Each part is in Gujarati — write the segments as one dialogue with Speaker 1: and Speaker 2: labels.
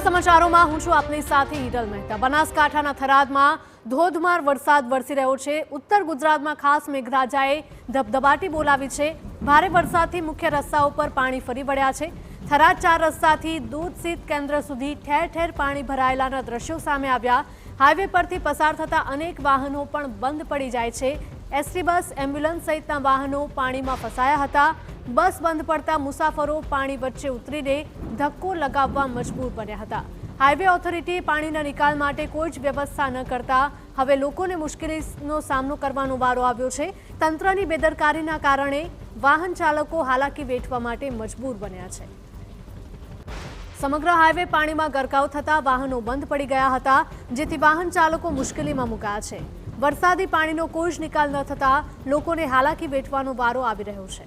Speaker 1: નમસ્કાર, સમાચારોમાં હું છું આપની સાથે હિરલ મહેતા। બનાસકાંઠાના થરાદમાં ધોધમાર વરસાદ વરસી રહ્યો છે। ઉત્તર ગુજરાતમાં ખાસ મેઘરાજાએ ધબધબાટી બોલાવી છે। ભારે વરસાદથી મુખ્ય રસ્તાઓ પર પાણી ફરી વળ્યા છે। થરાદ 4 રસ્તાથી દૂધ શીત કેન્દ્ર સુધી ઠેર ઠેર પાણી ભરાયેલાના દ્રશ્યો સામે આવ્યા। હાઈવે પરથી પસાર થતા અનેક વાહનો પણ બંધ પડી જાય છે। એસટી બસ, એમ્બ્યુલન્સ સહિતના વાહનો પાણીમાં ફસાયા હતા। બસ બંધ પડતા મુસાફરો પાણી વચ્ચે ઉતરીને ધક્કો લગાવવા મજબૂર બન્યા હતા। હાઈવે ઓથોરિટીએ પાણીના નિકાલ માટે કોઈ જ વ્યવસ્થા ન કરતા હવે લોકોને મુશ્કેલીનો સામનો કરવાનો વારો આવ્યો છે। તંત્રની બેદરકારીના કારણે વાહન ચાલકો હાલાકી વેઠવા માટે મજબૂર બન્યા છે। સમગ્ર હાઈવે પાણીમાં ગરકાવ થતા વાહનો બંધ પડી ગયા હતા, જેથી વાહન ચાલકો મુશ્કેલીમાં મુકાયા છે। વરસાદી પાણીનો કોઈ જ નિકાલ ન થતા લોકોને હાલાકી વેઠવાનો વારો આવી રહ્યો છે।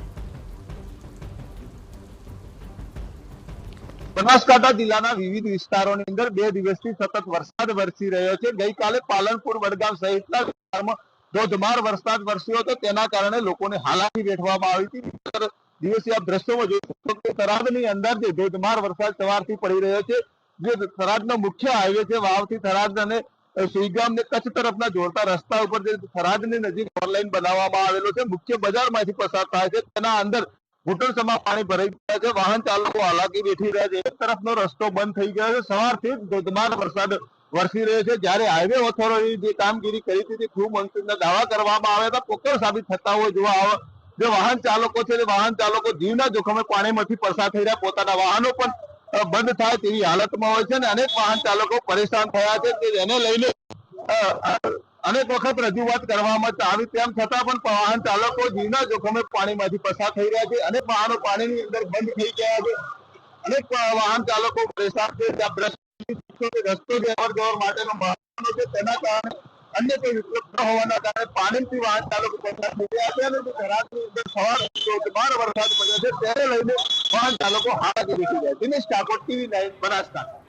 Speaker 2: બનાસકાંઠા જિલ્લાના વિવિધ વિસ્તારોની અંદર 2 દિવસથી સતત વરસાદ વરસી રહ્યો છે। ગઈકાલે પાલનપુર, વડગામ સહિતના વિસ્તારમાં ધોધમાર વરસાદ વરસ્યો હતો, તેના કારણે લોકોને હાલાકી વેઠવામાં આવી હતી। દિવસે આપ દ્રશ્યોમાં જોઈ શકો છો, થરાદની અંદર જે ધોધમાર વરસાદ સવારથી પડી રહ્યો છે। જે થરાદનો મુખ્ય હાઈવે છે, વાવથી થરાદ અને સુઈગામ ને કચ્છ તરફના જોડતા રસ્તા ઉપર જે થરાદની નજીક ઓનલાઈન બનાવવામાં આવેલો છે, મુખ્ય બજારમાંથી પસાર થાય છે, તેના અંદર ઘૂંટણસમાં પાણી ભરાઈ ગયા છે। વાહન ચાલકો હાલાકી વેઠી રહ્યા છે। એક તરફનો રસ્તો બંધ થઈ ગયો છે। સવારથી ધોધમાર વરસાદ વરસી રહ્યો છે, જ્યારે હાઈવે ઓથોરિટી જે કામગીરી કરી હતી તે ખૂબ અંશના દાવા કરવામાં આવ્યા હતા, પોકળ સાબિત થતા હોય જોવા આવે। જે વાહન ચાલકો છે, તે વાહન ચાલકો જીવના જોખમે પાણીમાંથી પસાર થઈ રહ્યા, પોતાના વાહનો પણ બંધ થાય તેવી હાલતમાં હોય છે અને અનેક વાહન ચાલકો પરેશાન થયા છે। જેને લઈને અનેક વખત રજૂઆત કરવામાં આવી, તેમ છતાં પણ વાહન ચાલકો જીવના જોખમે પાણીમાંથી પસાર થઈ રહ્યા છે। અનેક વાહનો પાણીની અંદર બંધ થઈ ગયા છે। અનેક વાહન ચાલકો પરેશાન છે। રસ્તો જે અવર જવર માટેનો વાહનો છે, તેના કારણે અન્ય કોઈ વિકલ્પ ન હોવાના કારણે પાણીથી વાહન ચાલકો પસાર થઈ રહ્યા છે અને થરાદની અંદર સવારથી ધોધમાર વરસાદ પડ્યો છે, તેને લઈને વાહન ચાલકો હાલાકી વેઠી રહ્યા છે। દિનેશ ઠાકોર, TV9 બનાસકાંઠા।